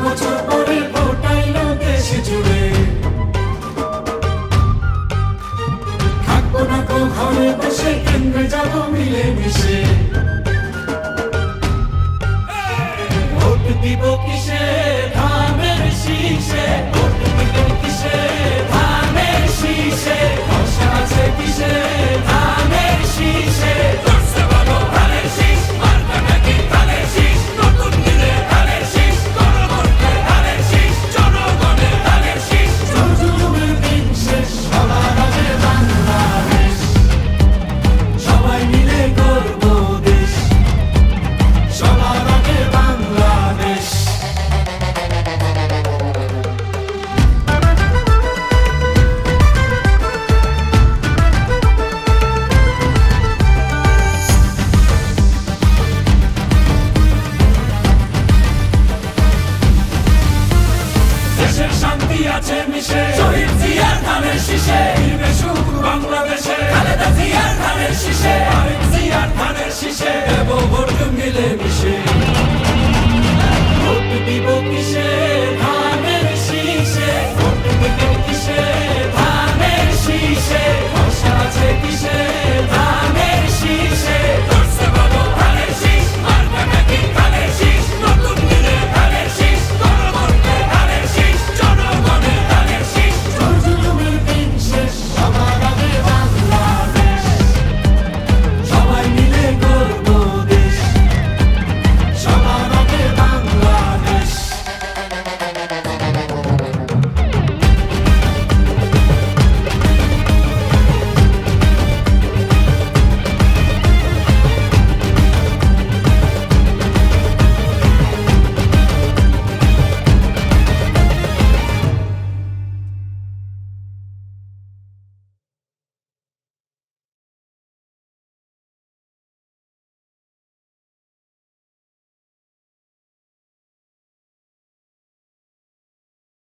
বছর পরে ফোটাইলো দেশ জুড়ে। থাকবো না তো ঘরে বসে, কেন্দ্রে যাবো মিলে মিশে। ভোট দিব কিসে, ধানের শীষে। ভোট দিব কিসে, ধানের শীষে। ভরসা আছে কিসে, ধানের শীষে। ধরছে বলো ধানের শীষ, মার্কা নাকি ধানের শীষ। নতুন দিনে ধানের শীষ, গণভোটে ধানের শীষ। জনগণের ধানের শীষ। জুলুমের দিন শেষ, সবার আগে বাংলাদেশ। সবাই মিলে গড়বো দেশ, সবার আগে বাংলাদেশ। দেশের শান্তি আছে মিশে, শহীদ জিয়ার ধানের শীষে। ফিরবে সুখ বাংলাদেশে, খালেদা জিয়ার ধানের শীষে। আরেক জিয়ার ধানের শীষে, দেব ভোট মিলে মিশে।